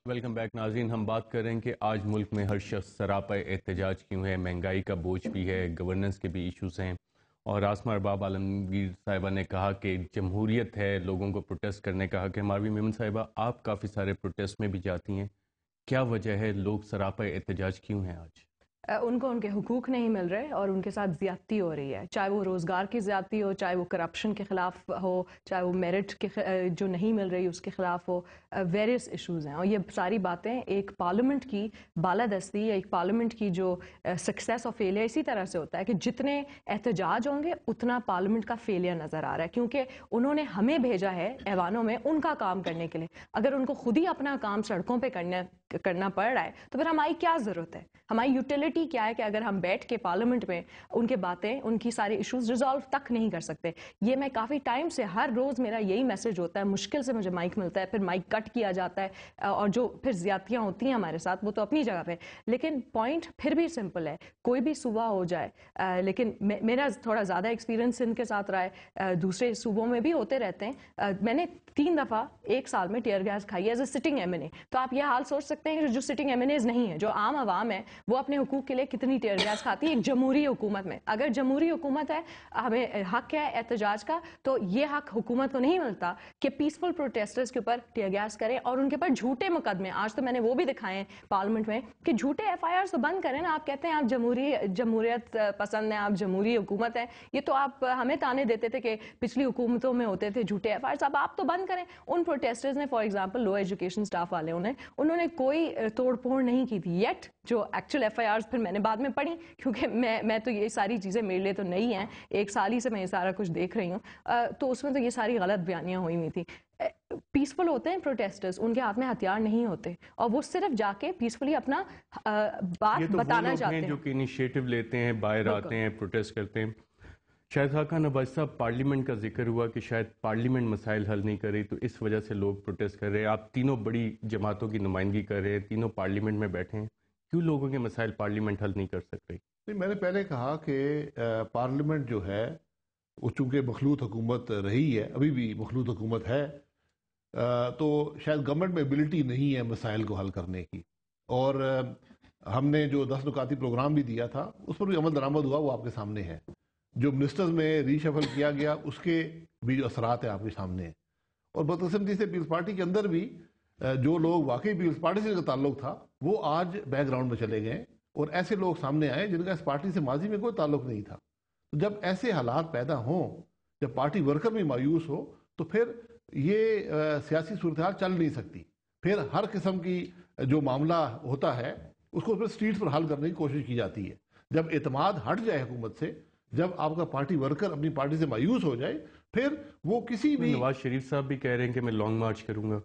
Welcome back ناظرین. ہم بات کر رہے ہیں کہ آج ملک میں ہر شخص سراپا احتجاج کیوں ہے. مہنگائی کا بوجھ بھی ہے, گورننس کے بھی ایشوز ہیں, اور آسمہ ارباب عالمگیر صاحبہ نے کہا کہ جمہوریت ہے, لوگوں کو پروٹیسٹ کرنے کا حق ہے. ماروی میمن صاحبہ, آپ کافی سارے پروٹیسٹ میں بھی جاتی ہیں, کیا وجہ ہے, لوگ سراپا احتجاج کیوں ہیں آج؟ ان کو ان کے حقوق نہیں مل رہے اور ان کے ساتھ زیادتی ہو رہی ہے, چاہے وہ روزگار کی زیادتی ہو, چاہے وہ کرپشن کے خلاف ہو, چاہے وہ میرٹ کے جو نہیں مل رہی اس کے خلاف ہو. ویریس ایشوز ہیں, اور یہ ساری باتیں ایک پارلیمنٹ کی بالادستی یا ایک پارلیمنٹ کی جو سکسیس اور فیلئر اسی طرح سے ہوتا ہے کہ جتنے احتجاج ہوں گے اتنا پارلیمنٹ کا فیلئر نظر آ رہا ہے, کیونکہ انہوں نے ہمیں بھیجا ہے ایوانوں میں ان کا کام کرنے کے لیے. اگر ان کو خود ہی اپنا کام سڑکوں پہ کرنا پڑ رہا ہے تو پھر ہماری کیا ضرورت ہے؟ ہماری یوٹیلٹی کیا ہے کہ اگر ہم بیٹھ کے پارلیمنٹ میں ان کے باتیں, ان کی ساری ایشوز ریزالو تک نہیں کر سکتے. یہ میں کافی ٹائم سے ہر روز میرا یہی میسج ہوتا ہے, مشکل سے مجھے مائک ملتا ہے, پھر مائک کٹ کیا جاتا ہے, اور جو پھر زیادتیاں ہوتی ہیں ہمارے ساتھ وہ تو اپنی جگہ پہ, لیکن پوائنٹ پھر بھی سمپل ہے, کوئی بھی صوبہ ہو جائے. لیکن میرا تھوڑا زیادہ ایکسپیرینس ان کے ساتھ رہا ہے, دوسرے صوبوں میں بھی ہوتے رہتے ہیں. میں نے 3 دفعہ ایک سال میں ٹیئر گیس کھائی as a sitting M N A. تو آپ یہ حال سوچ سکتے ہیں کہ جو سٹنگ ایم این ایز نہیں ہے, جو عام عوام ہے, وہ اپنے حقوق کے لیے کتنی ٹیئر گیس کھاتی ہے ایک جمہوری حکومت میں. اگر جمہوری حکومت ہے, ہمیں حق ہے احتجاج کا, تو یہ حق حکومت کو نہیں ملتا کہ پیسفل پروٹیسٹرز کے اوپر ٹیئر گیس کرے اور ان کے اوپر جھوٹے مقدمے. آج تو میں نے وہ بھی دکھائے ہیں پارلیمنٹ میں کہ جھوٹے ایف آئی آر تو بند کریں نا. آپ کہتے ہیں آپ جمہوریت پسند ہیں, آپ جمہوری حکومت ہیں, یہ تو آپ ہمیں تانے دیتے تھے کہ پچھلی حکومتوں میں ہوتے تھے جھوٹے ایف آئی آر. اب آپ تو بند کریں. ان پروٹیسٹرز نے فار ایگزامپل لو ایجوکیشن اسٹاف والے انہوں نے کوئی توڑ پھوڑ نہیں کی تھی یٹ. جو ایکچوئل ایف آئی آرز پھر میں نے بعد میں پڑھی, کیونکہ میں تو یہ ساری چیزیں میرے لیے تو نہیں ہیں, 1 سال ہی سے میں یہ سارا کچھ دیکھ رہی ہوں, تو اس میں تو یہ ساری غلط بیانیاں ہوئی ہوئی تھی. پیسفل ہوتے ہیں پروٹیسٹرز, ان کے ہاتھ میں ہتھیار نہیں ہوتے, اور وہ صرف جا کے پیسفلی اپنا بات بتانا چاہتے ہیں. جو کہ انیشیٹو لیتے ہیں, باہر آتے ہیں, پروٹیسٹ کرتے ہیں. شاہد خاقان عباسی صاحب, پارلیمنٹ کا ذکر ہوا کہ شاید پارلیمنٹ مسائل حل نہیں کر رہی, تو اس وجہ سے لوگ پروٹیسٹ کر رہے ہیں. آپ تینوں بڑی جماعتوں کی نمائندگی کر رہے ہیں, تینوں پارلیمنٹ میں بیٹھے ہیں, کیوں لوگوں کے مسائل پارلیمنٹ حل نہیں کر سک رہی؟ نہیں, میں نے پہلے کہا کہ پارلیمنٹ جو ہے وہ چونکہ مخلوط حکومت رہی ہے, ابھی بھی مخلوط حکومت ہے, تو شاید گورنمنٹ میں ایبلٹی نہیں ہے مسائل کو حل کرنے کی. اور ہم نے جو 10 نکاتی پروگرام بھی دیا تھا اس پر بھی عمل درآمد ہوا, وہ آپ کے سامنے ہے. جو منسٹرز میں ری شفل کیا گیا اس کے بھی جو اثرات ہیں آپ کے سامنے ہیں. اور بدقسمتی سے پیپلز پارٹی کے اندر بھی جو لوگ واقعی پیپلز پارٹی سے تعلق تھا وہ آج بیک گراؤنڈ میں چلے گئے, اور ایسے لوگ سامنے آئے جن کا اس پارٹی سے ماضی میں کوئی تعلق نہیں تھا. تو جب ایسے حالات پیدا ہوں, جب پارٹی ورکر بھی مایوس ہو, تو پھر یہ سیاسی صورتحال چل نہیں سکتی. پھر ہر قسم کی جو معاملہ ہوتا ہے اس کو پھر سٹریٹ پر حل کرنے کی کوشش کی جاتی ہے. جب اعتماد ہٹ جائے حکومت سے, جب آپ کا پارٹی ورکر اپنی پارٹی سے مایوس ہو جائے, پھر وہ کسی بھی... نواز شریف صاحب بھی کہہ رہے ہیں کہ میں لانگ مارچ کروں گا.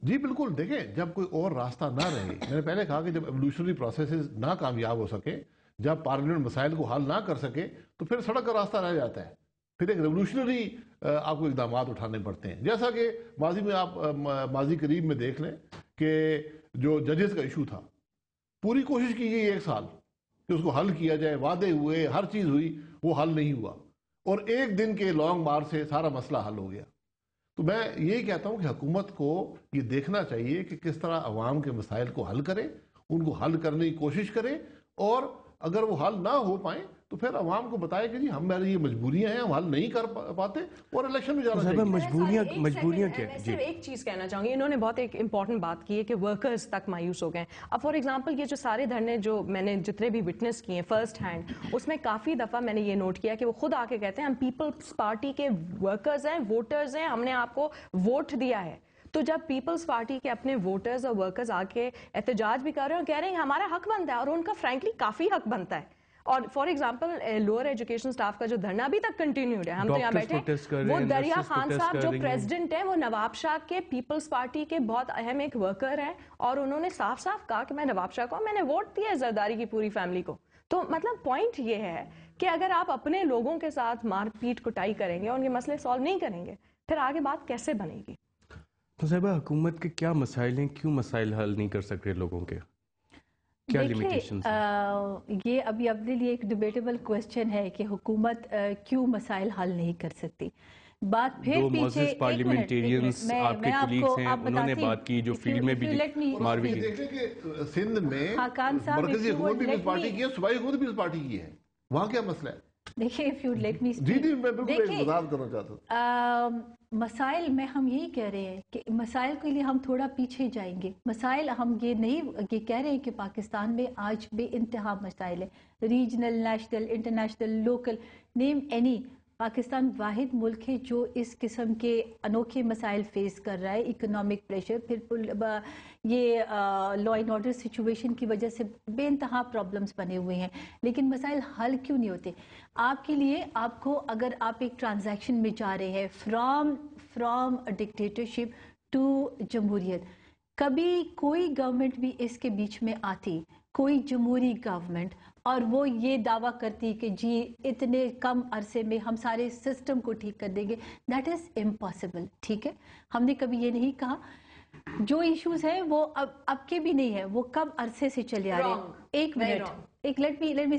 جی بالکل, دیکھیں جب کوئی اور راستہ نہ رہے, میں نے پہلے کہا کہ جب ایولیوشنری پروسیسز نہ کامیاب ہو سکے, جب پارلیمنٹ مسائل کو حل نہ کر سکے, تو پھر سڑک کا راستہ رہ جاتا ہے. پھر ایک ریولوشنری آپ کو اقدامات اٹھانے پڑتے ہیں. جیسا کہ ماضی میں آپ ماضی قریب میں دیکھ لیں کہ جو ججز کا ایشو تھا, پوری کوشش کی گئی 1 سال کہ اس کو حل کیا جائے, وعدے ہوئے, ہر چیز ہوئی, وہ حل نہیں ہوا, اور 1 دن کے لانگ مارچ سے سارا مسئلہ حل ہو گیا. تو میں یہی کہتا ہوں کہ حکومت کو یہ دیکھنا چاہیے کہ کس طرح عوام کے مسائل کو حل کرے, ان کو حل کرنے کی کوشش کرے, اور اگر وہ حل نہ ہو پائیں تو پھر عوام کو بتائے کہ جی ہماری یہ مجبوریاں ہیں, ہم حل نہیں کر پاتے, اور الیکشن میں جانا چاہیے. مجبوریاں کیا؟ میں صرف ایک چیز کہنا چاہوں گی, انہوں نے بہت ایک امپورٹنٹ بات کی ہے کہ ورکرز تک مایوس ہو گئے. اب فار ایگزامپل یہ جو سارے دھرنے جو میں نے جتنے بھی وٹنس کیے ہیں فرسٹ ہینڈ, اس میں کافی دفعہ میں نے یہ نوٹ کیا کہ وہ خود آ کے کہتے ہیں ہم پیپلز پارٹی کے ورکرز ہیں, ووٹرز ہیں, ہم نے آپ کو ووٹ دیا ہے. تو جب پیپلز پارٹی کے اپنے ووٹرز اور ورکرز آ کے احتجاج بھی کر رہے ہیں اور کہہ رہے ہیں ہمارا حق بنتا ہے, اور ان کا فرینکلی کافی حق بنتا ہے. اور for example lower education staff کا جو دھرنا ابھی تک کنٹینیوڈ ہے, ہم تو یہاں بیٹھے, وہ دریا خان صاحب جو پریزیڈنٹ ہیں وہ نواب شاہ کے پیپلز پارٹی کے بہت اہم ایک ورکر ہیں, اور انہوں نے صاف صاف کہا کہ میں نواب شاہ کو, میں نے ووٹ دیا ہے زرداری کی پوری فیملی کو. تو مطلب پوائنٹ یہ ہے کہ اگر آپ اپنے لوگوں کے ساتھ مار پیٹ کٹائی کریں گے اور ان کے مسئلے سالو نہیں کریں گے, پھر آگے بات کیسے بنے گی؟ تو صاحبہ حکومت کے کیا مسائل ہیں, کیوں مسائل حل نہیں کر سک رہے لوگوں کے؟ کیا لیمیٹیشنز ہیں؟ یہ ابھی اپنے لیے ایک ڈیبیٹیبل کویسچن ہے کہ حکومت کیوں مسائل حل نہیں کر سکتی. بات پھر دو پیچھے معزز پارلیمنٹیرینز آپ کے کولیگز ہیں، انہوں نے بات کی جو فیلڈ میں بھی ماروی کی. دیکھیں کہ سندھ میں خاقان صاحب مرکزی حکومت بھی اس پارٹی کی ہے، صوبائی حکومت بھی اس پارٹی کی ہے. وہاں کیا مسئلہ ہے؟ دیکھیں if you let me G speak. جی میں بالکل ایک وضاحت کرنا چاہتا ہوں. مسائل میں ہم یہی کہہ رہے ہیں کہ مسائل کے لیے ہم تھوڑا پیچھے جائیں گے. مسائل ہم یہ کہہ رہے ہیں کہ پاکستان میں آج بے انتہا مسائل ہیں، regional, national, international, local, name any. Pakistan واحد ملک ہے جو اس قسم کے انوکھے مسائل فیس کر رہا ہے. اکنامک پریشر، پھر یہ لا اینڈ آرڈر سچویشن کی وجہ سے بے انتہا پرابلمس بنے ہوئے ہیں، لیکن مسائل حل کیوں نہیں ہوتے؟ آپ کے لیے آپ کو اگر آپ ایک ٹرانزیکشن میں جا رہے ہیں فرام ڈکٹیٹرشپ ٹو جمہوریت، کبھی کوئی گورنمنٹ بھی اس کے بیچ میں آتی، کوئی جمہوری گورنمنٹ، اور وہ یہ دعویٰ کرتی کہ جی اتنے کم عرصے میں ہم سارے سسٹم کو ٹھیک کر دیں گے، دیٹ از امپاسبل. ٹھیک ہے، ہم نے کبھی یہ نہیں کہا. جو ایشوز ہیں وہ اب کے بھی نہیں ہے، وہ کب عرصے سے چلے آ رہے ہیں. ایک منٹ، لیٹ می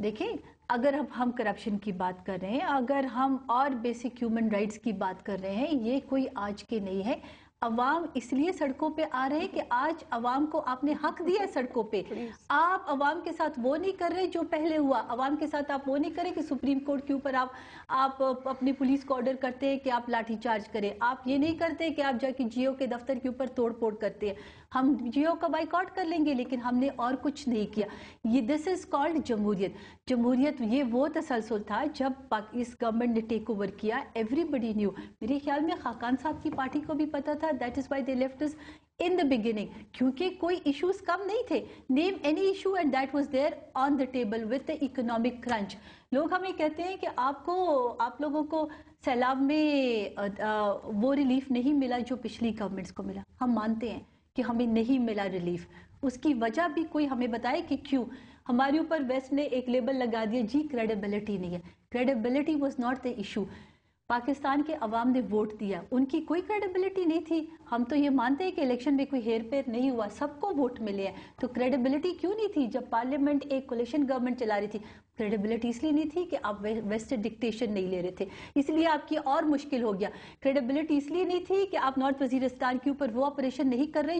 دیکھیں، اگر ہم کرپشن کی بات کر رہے ہیں، اگر ہم اور بیسک ہیومن رائٹس کی بات کر رہے ہیں، یہ کوئی آج کے نہیں ہے. عوام اس لیے سڑکوں پہ آ رہے ہیں کہ آج عوام کو آپ نے حق دیا ہے سڑکوں پہ. آپ عوام کے ساتھ وہ نہیں کر رہے جو پہلے ہوا. عوام کے ساتھ آپ وہ نہیں کریں کہ سپریم کورٹ کے اوپر آپ اپنی پولیس کو آرڈر کرتے ہیں کہ آپ لاٹھی چارج کریں. آپ یہ نہیں کرتے کہ آپ جا کے جیو کے دفتر کے اوپر توڑ پھوڑ کرتے ہیں. ہم جیو کا بائیکاٹ کر لیں گے لیکن ہم نے اور کچھ نہیں کیا. یہ دس از کالڈ جمہوریت. جمہوریت یہ وہ تسلسل تھا جب اس گورنمنٹ نے ٹیک اوور کیا. ایوری بڈی نیو. میرے خیال میں خاقان صاحب کی پارٹی کو بھی پتا تھا. That is why they left us in the beginning, کیونکہ کوئی ایشوز کم نہیں تھے. name any issue and that was there on the table with the economic crunch. لوگ ہمیں کہتے ہیں کہ آپ لوگوں کو سیلاب میں وہ ریلیف نہیں ملا جو پچھلی گورنمنٹس کو ملا. ہم مانتے ہیں کہ ہمیں نہیں ملا ریلیف. اس کی وجہ بھی کوئی ہمیں بتائے کہ کیوں. ہمارے اوپر ویسٹ نے ایک لیبل لگا دیا، جی کریڈیبلٹی نہیں ہے. Credibility was not the issue. Pakistan کے عوام نے ووٹ دیا، ان کی کوئی کریڈیبلٹی نہیں تھی. ہم تو یہ مانتے ہیں کہ الیکشن میں کوئی ہیر پیر نہیں ہوا، سب کو ووٹ ملے ہیں. تو کریڈیبلٹی کیوں نہیں تھی جب پارلیمنٹ ایک کولیشن گورنمنٹ چلا رہی تھی؟ کریڈیبلٹی اس لیے نہیں تھی کہ آپ ویسٹرن ڈکٹیشن نہیں لے رہے تھے، اس لیے آپ کی اور مشکل ہو گیا. کریڈیبلٹی اس لیے نہیں تھی کہ آپ نارتھ وزیرستان کے اوپر وہ آپریشن نہیں کر رہے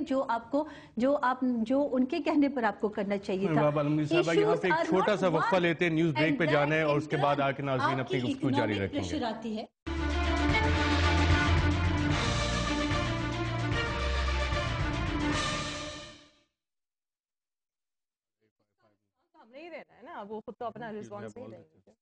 جو ان کے کہنے پر آپ کو کرنا چاہیے تھا. یہاں پہ ایک چھوٹا سا وقفہ لیتے ہیں، نیوز بریک پہ جانا ہے اور اس کے بعد آ کے ناظرین اپنی گفتگو جاری رکھیں گے. نہیں دینا ہے نا، وہ خود تو اپنا رسپانس نہیں دیں گے.